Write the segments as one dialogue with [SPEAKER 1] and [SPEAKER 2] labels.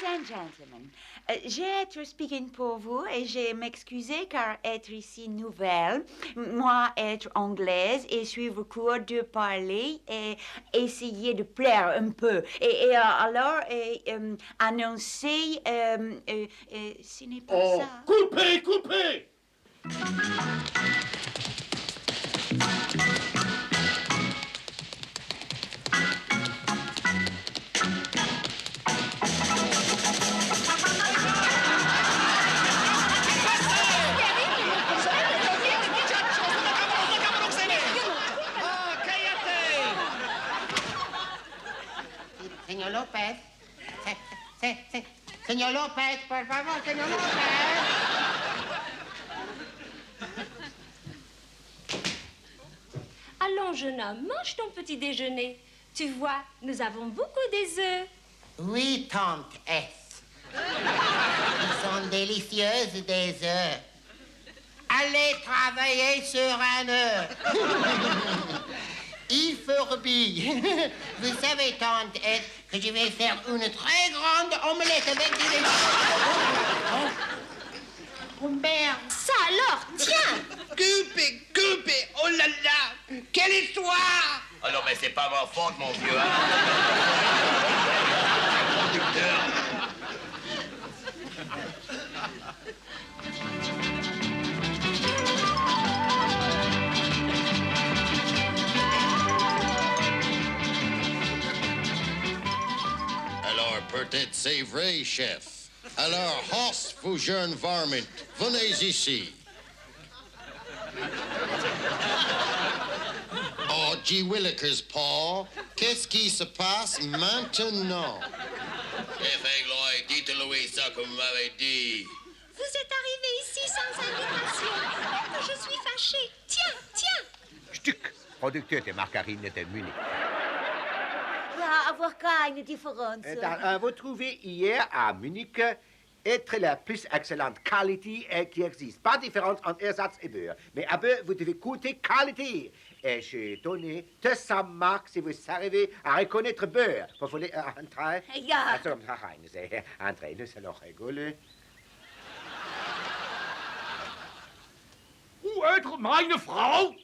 [SPEAKER 1] Ladies and gentlemen, j'ai être speaking pour vous et j'ai m'excuser car être ici nouvelle, moi être anglaise et suivre cours de parler et essayer de plaire un peu. Et alors, annoncer, ce n'est pas ça.
[SPEAKER 2] Coupez, coupez!
[SPEAKER 3] Señor López. Señor López, por favor, señor López.
[SPEAKER 4] Allons, jeune homme, mange ton petit déjeuner. Tu vois, nous avons beaucoup des œufs.
[SPEAKER 3] Oui, tante S. Ils sont délicieuses, des œufs. Allez travailler sur un œuf. Il fourbi. Vous savez, tante S, que je vais faire une très grande omelette avec des légumes. Oh merde.
[SPEAKER 4] Ça alors, tiens!
[SPEAKER 5] Coupez, oh là là, quelle histoire!
[SPEAKER 6] Ah non, mais c'est pas ma faute, mon vieux, hein? Conducteur.
[SPEAKER 7] Alors, peut-être c'est vrai, chef. Alors, Horst, vous jeunes varmint, venez ici. Oh, G. Willikers, Paul, qu'est-ce qui se passe maintenant?
[SPEAKER 6] Chef Egloy, dites-lui ça comme vous m'avez dit.
[SPEAKER 4] Vous êtes arrivé ici sans invitation. Oh, je suis fâchée. Tiens!
[SPEAKER 2] Stück, Producteur de margarine de Munich.
[SPEAKER 1] Ja, avoir keine différence.
[SPEAKER 2] Vous trouvez hier à Munich être la plus excellente qualité qui existe. Pas de différence entre ersatz et beurre. Mais à beurre, vous devez goûter qualité. Et j'ai donné 200 marques si vous arrivez à reconnaître beurre. Vous voulez entrer?
[SPEAKER 1] Ja.
[SPEAKER 2] Also, entrez, nous allons rigoler.
[SPEAKER 5] Où être meine Frau?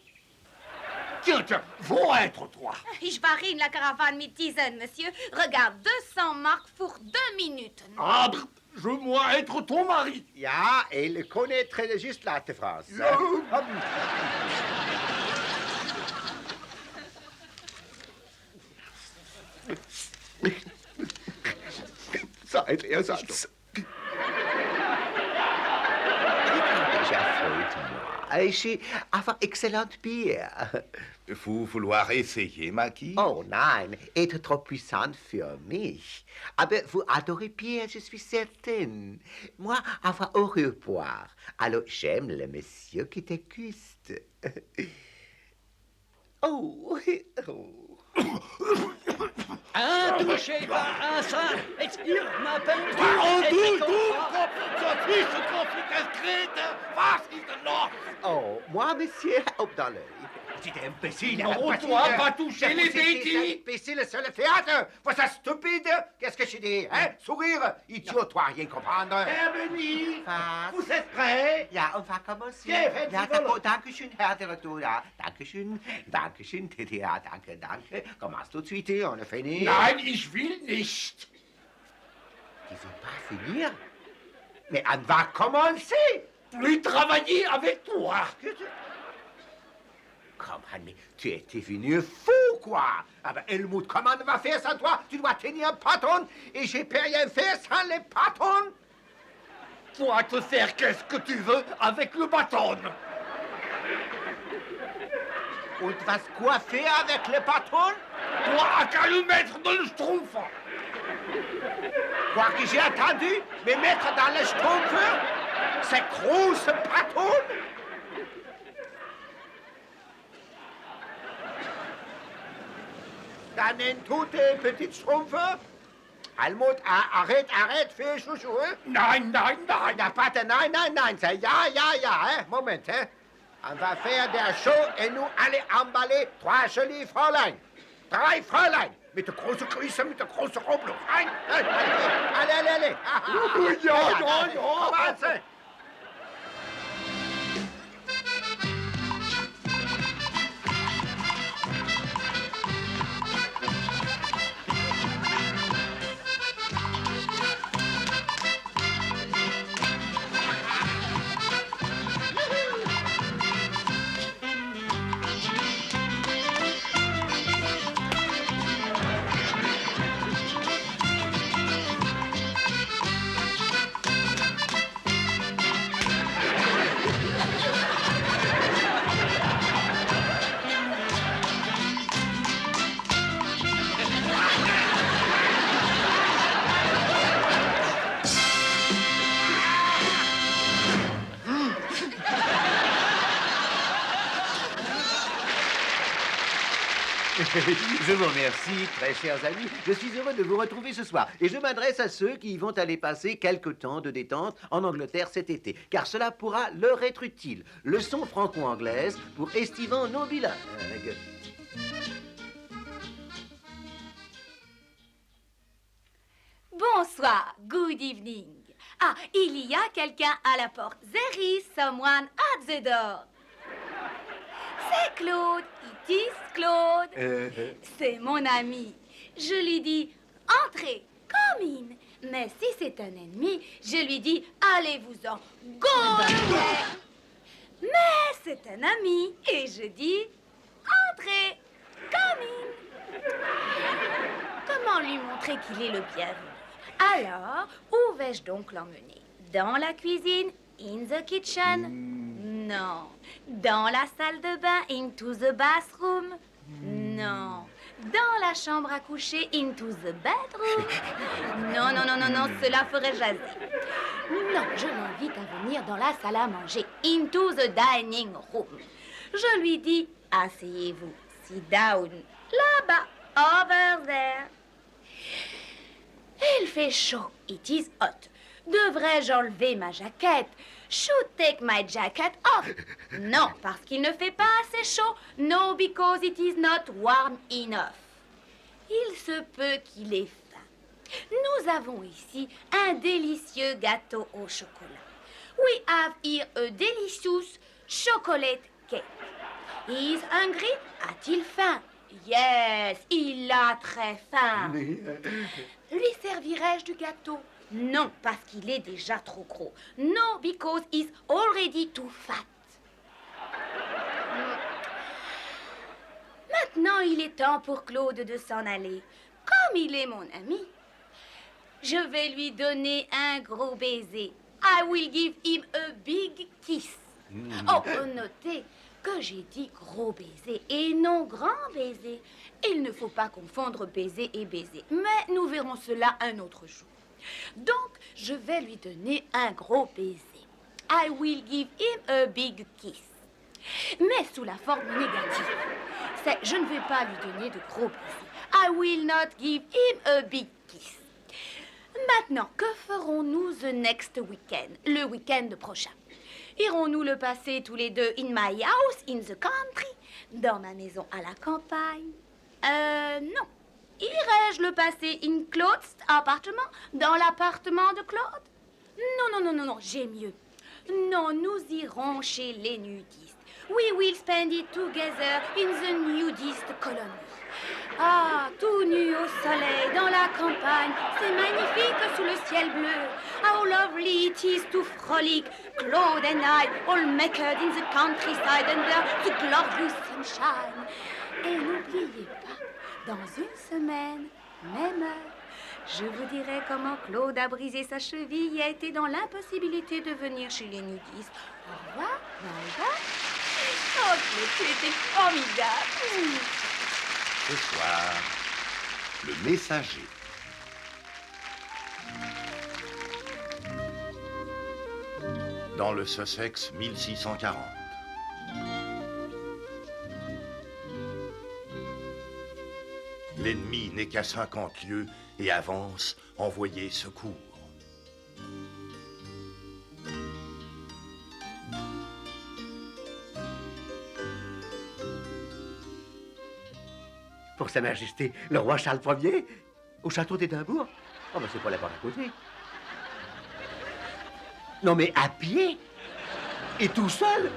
[SPEAKER 5] Tiens, wo être toi?
[SPEAKER 8] Ich war in la caravane mit diesen, monsieur. Regarde, 200 marks pour 2 minutes.
[SPEAKER 5] Ah, je moi être ton mari.
[SPEAKER 2] Ja, il connaît très juste la France. Seid Ersatz. J'ai avoir excellente bière.
[SPEAKER 9] Vous vouloir essayer, Maki?
[SPEAKER 2] Oh nein, être trop puissante für mich. Aber vous adorez bière, je suis certaine. Moi, avoir horreur boire. Alors, j'aime le monsieur qui déguste. Oh.
[SPEAKER 10] Touchez pas à ça! Expire ma peine!
[SPEAKER 2] Oh, moi, monsieur, hop dans l'œil.
[SPEAKER 5] Petit imbécile!
[SPEAKER 2] Non,
[SPEAKER 5] toi, pas toucher les bêtises!
[SPEAKER 2] Imbécile, c'est le théâtre! Voilà ça stupide! Qu'est-ce que je dis, hein? Sourire! Idiot, toi, rien comprendre!
[SPEAKER 5] Bienvenue!
[SPEAKER 2] Was?
[SPEAKER 5] Vous êtes prêts?
[SPEAKER 2] Ja, on va commencer.
[SPEAKER 5] Ja, wenn Sie wollen.
[SPEAKER 2] Dankeschön, Herr Direktor. Ja, Dankeschön, ja, danke. Commence tout de suite, on a fini.
[SPEAKER 5] Nein, ich will nicht!
[SPEAKER 2] Il veut pas finir? Mais on va commencer!
[SPEAKER 5] Plus travailler avec toi!
[SPEAKER 2] Comment, mais tu étais venu fou, quoi! Ah ben, Helmut, comment on va faire sans toi? Tu dois tenir un patron et j'ai pas rien fait sans les patrons!
[SPEAKER 5] Toi, te faire qu'est-ce que tu veux avec le bâton!
[SPEAKER 2] Und was quoi faire avec le patron?
[SPEAKER 5] Toi, à qu'à le mettre dans le schtroumpf!
[SPEAKER 2] Quoi que j'ai entendu, me mettre dans le schtroumpf? C'est grosse patron? Dann nenn tout tes petites schtroumpfs. Helmut, arrête, fais chouchou, hein?
[SPEAKER 5] Nein!
[SPEAKER 2] Ja, pas de nein, c'est ja, hein? Moment, hein? On va faire der Show et nous aller emballer 3 jolies Fräulein. 3 Fräulein. Mit der großen Grüße, mit der großen Roble. Rein, rein, allez, allez, allez.
[SPEAKER 5] Ja.
[SPEAKER 2] Commencez. Je vous remercie, très chers amis. Je suis heureux de vous retrouver ce soir. Et je m'adresse à ceux qui vont aller passer quelque temps de détente en Angleterre cet été, car cela pourra leur être utile. Leçon franco-anglaise pour estivants non bilingues.
[SPEAKER 8] Bonsoir, good evening. Ah, il y a quelqu'un à la porte. There is someone at the door. C'est Claude, it is Claude. C'est mon ami. Je lui dis, entrez, come in. Mais si c'est un ennemi, je lui dis, allez-vous-en, go away. Mais c'est un ami, et je dis, entrez, come in. Comment lui montrer qu'il est le bienvenu? Alors, où vais-je donc l'emmener? Dans la cuisine? In the kitchen? Non. Dans la salle de bain? Into the bathroom? Non. Dans la chambre à coucher? Into the bedroom? Non, non, non, non, non, cela ferait jaser. Non, je l'invite à venir dans la salle à manger. Into the dining room. Je lui dis, asseyez-vous. Sit down. Là-bas. Over there. Il fait chaud. It is hot. Devrais-je enlever ma jaquette? Should take my jacket off. Non, parce qu'il ne fait pas assez chaud. No, because it is not warm enough. Il se peut qu'il ait faim. Nous avons ici un délicieux gâteau au chocolat. We have here a delicious chocolate cake. He is hungry? A-t-il faim? Yes, il a très faim. Lui servirai-je du gâteau? Non, parce qu'il est déjà trop gros. No, because he's already too fat. Maintenant, il est temps pour Claude de s'en aller. Comme il est mon ami, je vais lui donner un gros baiser. I will give him a big kiss. Oh, notez que j'ai dit gros baiser et non grand baiser. Il ne faut pas confondre baiser et baiser. Mais nous verrons cela un autre jour. Donc, je vais lui donner un gros baiser. I will give him a big kiss. Mais sous la forme négative. C'est je ne vais pas lui donner de gros baisers. I will not give him a big kiss. Maintenant, que ferons-nous the next weekend, le week-end prochain? Irons-nous le passer tous les deux in my house, in the country, dans ma maison à la campagne? Non. Irais-je le passer in Claude's appartement, dans l'appartement de Claude? Non, non, non, non, non, j'ai mieux. Non, nous irons chez les nudistes. We will spend it together in the nudist colony. Ah, tout nu au soleil, dans la campagne, c'est magnifique sous le ciel bleu. How lovely it is to frolic, Claude and I, all naked in the countryside under the glorious sunshine. Et n'oubliez pas, dans une semaine, même heure, je vous dirai comment Claude a brisé sa cheville et a été dans l'impossibilité de venir chez les nudistes. Au revoir, bye bye. Oh, tu étais formidable.
[SPEAKER 9] Ce soir, le messager. Dans le Sussex 1640. L'ennemi n'est qu'à 50 lieues et avance, envoyez secours.
[SPEAKER 2] pour Sa Majesté le roi Charles Ier au château d'Édimbourg. Oh, ben c'est pas là-bas à côté. Non, mais à pied? Et tout seul?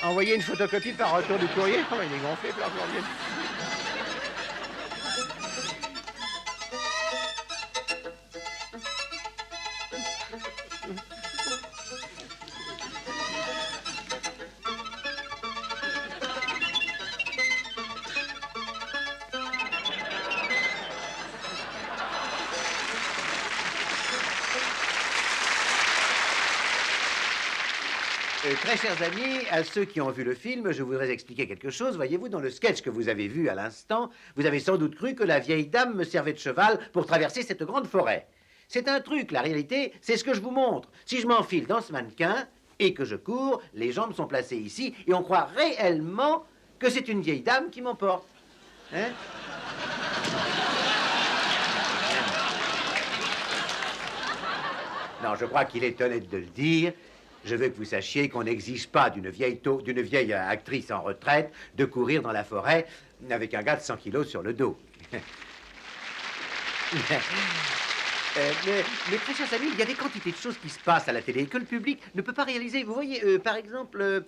[SPEAKER 2] Envoyer une photocopie par retour du courrier? Oh, il est gonflé, plein de courrier. Très chers amis, à ceux qui ont vu le film, je voudrais expliquer quelque chose. Voyez-vous, dans le sketch que vous avez vu à l'instant, vous avez sans doute cru que la vieille dame me servait de cheval pour traverser cette grande forêt. C'est un truc, la réalité, c'est ce que je vous montre. Si je m'enfile dans ce mannequin et que je cours, les jambes sont placées ici et on croit réellement que c'est une vieille dame qui m'emporte. Hein? Non, je crois qu'il est honnête de le dire. Je veux que vous sachiez qu'on n'exige pas d'une vieille actrice en retraite de courir dans la forêt avec un gars de 100 kilos sur le dos. Mais très chers amis, il y a des quantités de choses qui se passent à la télé que le public ne peut pas réaliser. Vous voyez, par exemple,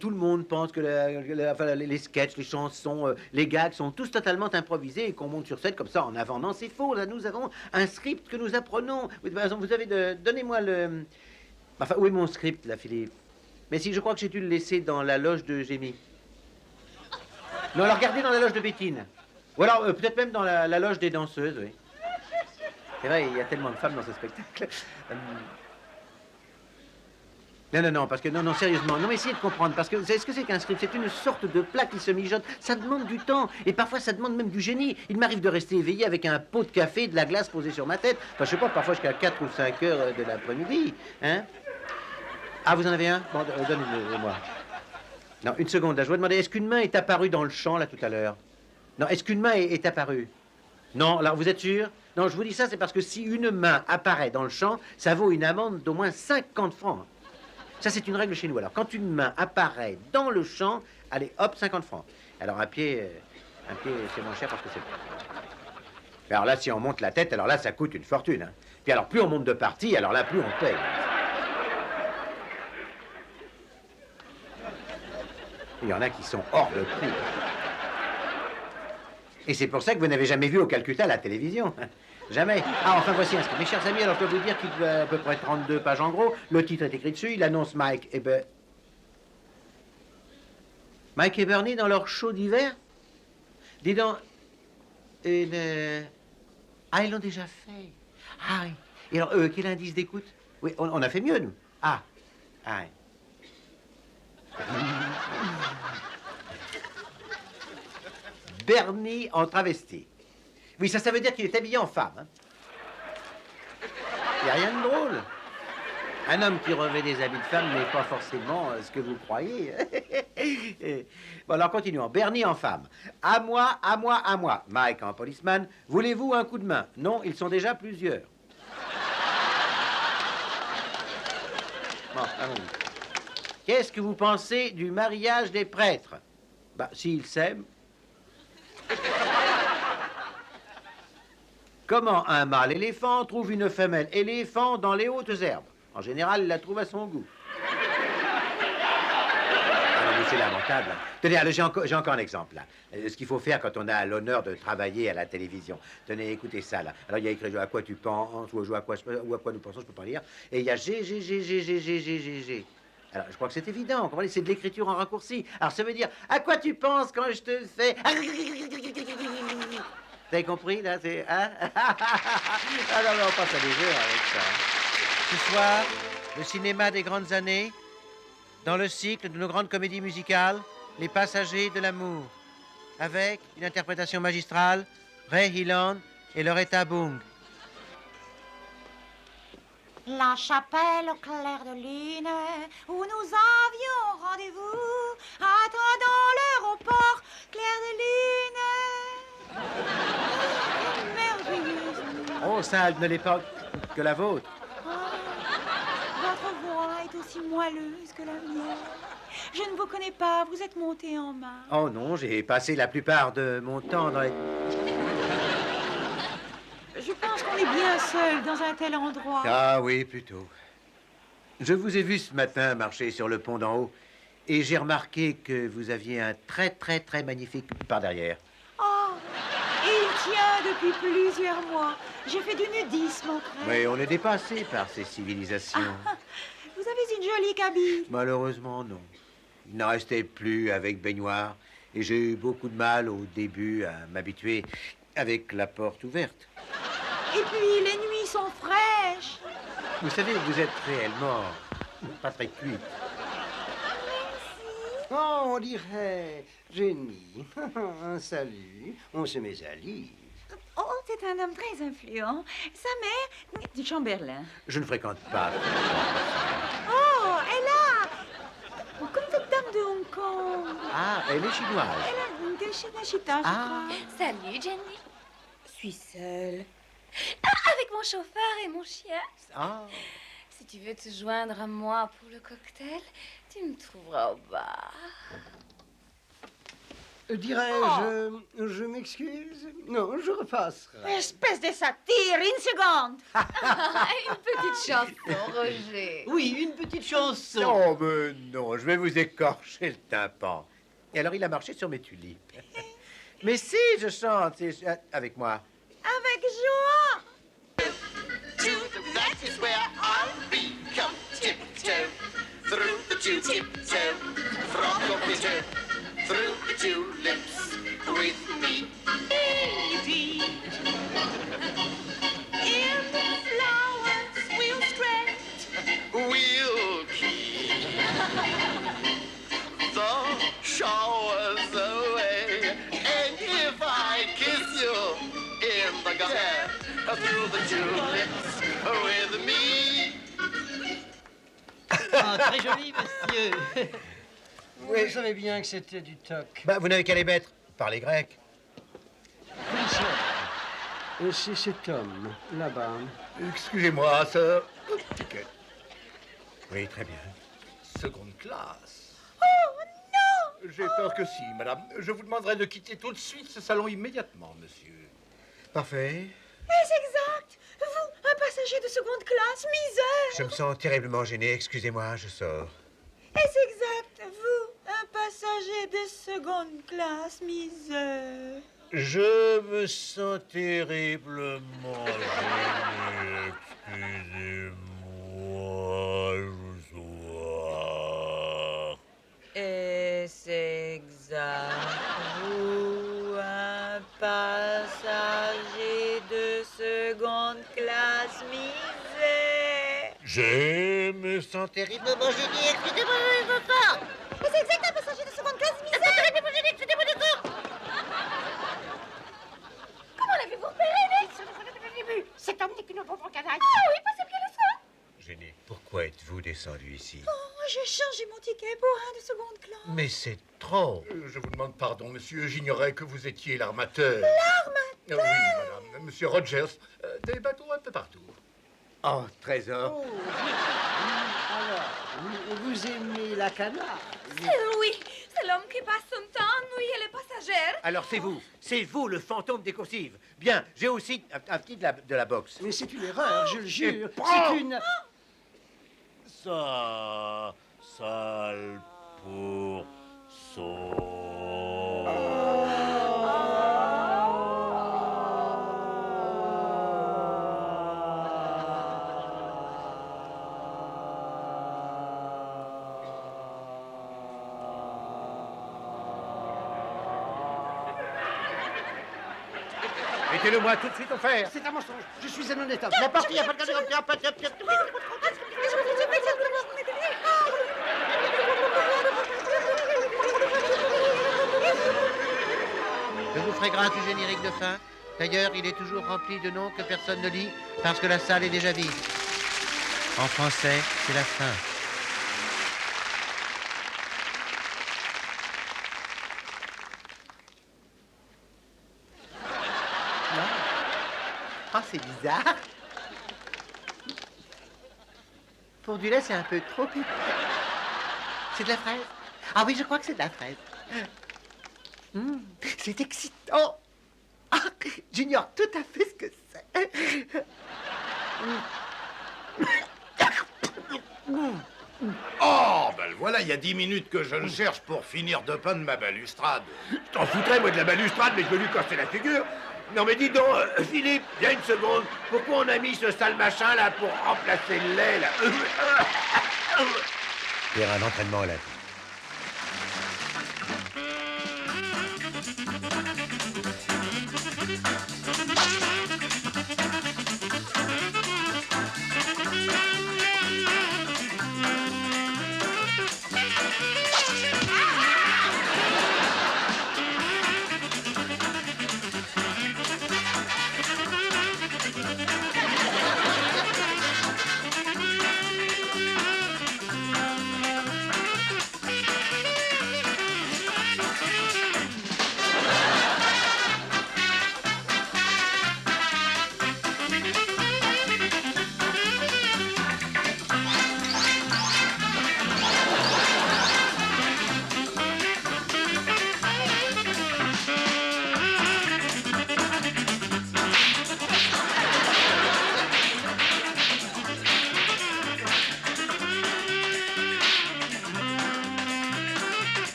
[SPEAKER 2] tout le monde pense que les sketchs, les chansons, les gags sont tous totalement improvisés et qu'on monte sur scène comme ça en avant. Non, c'est faux. Là, nous avons un script que nous apprenons. Par exemple, vous avez donnez-moi le... Enfin, où est mon script, là, Philippe? Mais si, je crois que j'ai dû le laisser dans la loge de Gémy. Non, alors regardez dans la loge de Bétine. Ou alors, peut-être même dans la loge des danseuses, oui. C'est vrai, il y a tellement de femmes dans ce spectacle. Non, parce que... Non, sérieusement. Non, mais essayez de comprendre, parce que vous savez ce que c'est qu'un script? C'est une sorte de plat qui se mijote. Ça demande du temps, et parfois ça demande même du génie. Il m'arrive de rester éveillé avec un pot de café, de la glace posée sur ma tête. Enfin, je sais pas, parfois jusqu'à 4 ou 5 heures de l'après-midi, hein? Ah, vous en avez un? Bon, donnez-le-moi. Non, une seconde, là, je vais demander, est-ce qu'une main est apparue dans le champ, là, tout à l'heure? Non, est-ce qu'une main est apparue? Non, alors, vous êtes sûr? Non, je vous dis ça, c'est parce que si une main apparaît dans le champ, ça vaut une amende d'au moins 50 francs. Ça, c'est une règle chez nous. Alors, quand une main apparaît dans le champ, allez, hop, 50 francs. Alors, un pied, c'est moins cher parce que c'est... Alors là, si on monte la tête, alors là, ça coûte une fortune. Hein. Puis alors, plus on monte de partie, alors là, plus on paye. Il y en a qui sont hors de prix. Et c'est pour ça que vous n'avez jamais vu au Calcutta la télévision. Jamais. Ah, enfin, voici un script. Mes chers amis, alors je peux vous dire qu'il doit à peu près 32 pages en gros. Le titre est écrit dessus. Il annonce Mike et Bernie dans leur show d'hiver. Dis donc... Ah, ils l'ont déjà fait. Ah, oui. Et alors, quel indice d'écoute? Oui, on a fait mieux, nous. Ah. Ah, oui. Bernie en travesti. Oui, ça veut dire qu'il est habillé en femme. Hein. Il n'y a rien de drôle. Un homme qui revêt des habits de femme n'est pas forcément ce que vous croyez. Bon, alors continuons. Bernie en femme. À moi, à moi, à moi. Mike en policeman. Voulez-vous un coup de main? Non, ils sont déjà plusieurs. Bon, allons-y. Qu'est-ce que vous pensez du mariage des prêtres? Bah, s'ils s'aiment. Comment un mâle éléphant trouve une femelle éléphant dans les hautes herbes? En général, il la trouve à son goût. Ah, mais c'est lamentable. Tenez, j'ai encore un exemple, là. Ce qu'il faut faire quand on a l'honneur de travailler à la télévision. Tenez, écoutez ça, là. Alors, il y a écrit « à quoi tu penses » ou « à quoi nous pensons », je peux pas lire. Et il y a « G. Alors, je crois que c'est évident, vous comprenez, c'est de l'écriture en raccourci. Alors, ça veut dire « à quoi tu penses quand je te fais... » Vous avez compris, là, c'est... Hein? Ah non, mais on passe à des heures avec ça. Ce soir, le cinéma des grandes années, dans le cycle de nos grandes comédies musicales, Les Passagers de l'amour, avec une interprétation magistrale, Ray Hilland et Loretta Bung.
[SPEAKER 1] La chapelle au clair de lune, où nous avions rendez-vous, attendant l'aéroport, clair de lune. Merveilleuse.
[SPEAKER 2] Oh, ça ne l'est pas que la vôtre.
[SPEAKER 1] Oh, votre voix est aussi moelleuse que la mienne. Je ne vous connais pas, vous êtes monté en main.
[SPEAKER 2] Oh non, j'ai passé la plupart de mon temps dans les...
[SPEAKER 1] Je pense qu'on est bien seul dans un tel endroit.
[SPEAKER 2] Ah oui, plutôt. Je vous ai vu ce matin marcher sur le pont d'en haut et j'ai remarqué que vous aviez un très magnifique par derrière.
[SPEAKER 1] Oh, et il tient depuis plusieurs mois. J'ai fait du nudisme en crème.
[SPEAKER 2] Mais on est dépassé par ces civilisations.
[SPEAKER 1] Ah, vous avez une jolie cabine.
[SPEAKER 2] Malheureusement, non. Il n'en restait plus avec baignoire et j'ai eu beaucoup de mal au début à m'habituer avec la porte ouverte.
[SPEAKER 1] Et puis, les nuits sont fraîches.
[SPEAKER 2] Vous savez, vous êtes réellement pas très cuite. Oh, on dirait Jenny. Salut, on se met à lire.
[SPEAKER 1] Oh, c'est un homme très influent. Sa mère, du Chamberlain.
[SPEAKER 2] Je ne fréquente pas.
[SPEAKER 1] Oh, elle a... Comme cette dame de Hong Kong.
[SPEAKER 2] Ah, elle est chinoise.
[SPEAKER 1] Elle a une Chita, je crois.
[SPEAKER 8] Salut, Jenny. Je suis seule. Avec mon chauffeur et mon chien.
[SPEAKER 2] Ah.
[SPEAKER 8] Si tu veux te joindre à moi pour le cocktail, tu me trouveras au bar.
[SPEAKER 2] Je m'excuse. Non, je repasserai.
[SPEAKER 1] Espèce de satire, une seconde.
[SPEAKER 8] Une petite chanson, Roger.
[SPEAKER 10] Oui, une petite chanson.
[SPEAKER 2] Non, mais non, je vais vous écorcher le tympan. Et alors, il a marché sur mes tulipes. Mais si, je chante, avec moi.
[SPEAKER 1] Avec joie.
[SPEAKER 6] That is where I'll be. Come tiptoe through the tiptoe from your picture through the tulips with me. Baby, in the flowers we'll straight, we'll keep the showers away. And if I kiss you in the garden through the tulips with me.
[SPEAKER 10] Ah, très joli, monsieur.
[SPEAKER 11] Vous savez bien que c'était du toc.
[SPEAKER 2] Bah, vous n'avez qu'à les mettre par les Grecs.
[SPEAKER 11] C'est cet homme, là-bas.
[SPEAKER 5] Excusez-moi, sœur. Ticket.
[SPEAKER 2] Oui, très bien.
[SPEAKER 5] Seconde classe.
[SPEAKER 1] Oh, non.
[SPEAKER 5] J'ai peur que si, madame. Je vous demanderai de quitter tout de suite ce salon immédiatement, monsieur.
[SPEAKER 2] Parfait.
[SPEAKER 1] Est-ce exact? Vous, un passager de seconde classe, misère.
[SPEAKER 2] Je me sens terriblement gêné. Excusez-moi, je sors.
[SPEAKER 1] Est-ce exact? Vous, un passager de seconde classe, misère.
[SPEAKER 2] Je me sens terriblement gêné. Excusez-moi, je sors.
[SPEAKER 1] Est-ce exact? Vous, un passager de seconde classe, misère.
[SPEAKER 2] Je me sens terriblement gêné. Excusez-moi, je sors.
[SPEAKER 1] Est-ce exact, un passager de seconde classe, misère? Comment l'avez-vous repéré?
[SPEAKER 3] Cet homme n'est qu'une pauvre canaille.
[SPEAKER 1] Ah oui, passez bien le soin.
[SPEAKER 2] Gêné, pourquoi êtes-vous descendu ici?
[SPEAKER 1] Oh, j'ai changé mon ticket pour un de seconde classe.
[SPEAKER 2] Mais c'est trop.
[SPEAKER 5] Je vous demande pardon, monsieur. J'ignorais que vous étiez l'armateur.
[SPEAKER 1] L'armateur?
[SPEAKER 5] Oui, madame. Monsieur Rogers. Des bateaux un peu partout.
[SPEAKER 2] Oh, trésor.
[SPEAKER 11] Oh, alors, vous aimez la canaille?
[SPEAKER 8] C'est Louis. C'est l'homme qui passe son temps à ennuyer les passagers.
[SPEAKER 2] Alors c'est vous le fantôme des coursives. Bien, j'ai aussi un petit de la boxe.
[SPEAKER 11] Mais c'est une erreur, je le jure.
[SPEAKER 2] prends.
[SPEAKER 11] C'est une...
[SPEAKER 9] Ça, sale pour
[SPEAKER 2] Mettez-le-moi tout de suite au fer.
[SPEAKER 11] C'est un mensonge. Je suis un honnête homme.
[SPEAKER 2] N'importe, il n'y a pas de Je vous ferai grâce du générique de fin. D'ailleurs, il est toujours rempli de noms que personne ne lit parce que la salle est déjà vide. En français, c'est la fin. Ah, c'est bizarre. Pour du lait, c'est un peu trop épais. C'est de la fraise. Ah oui, je crois que c'est de la fraise. C'est excitant. Ah, j'ignore tout à fait ce que c'est.
[SPEAKER 9] Oh, ben le voilà, il y a 10 minutes que je le cherche pour finir de peindre ma balustrade.
[SPEAKER 5] Je t'en foutrais, moi, de la balustrade, mais je veux lui casser la figure. Non, mais dis donc, Philippe, viens une seconde. Pourquoi on a mis ce sale machin, là, pour remplacer le lait, là?
[SPEAKER 2] Faire un entraînement à la vie.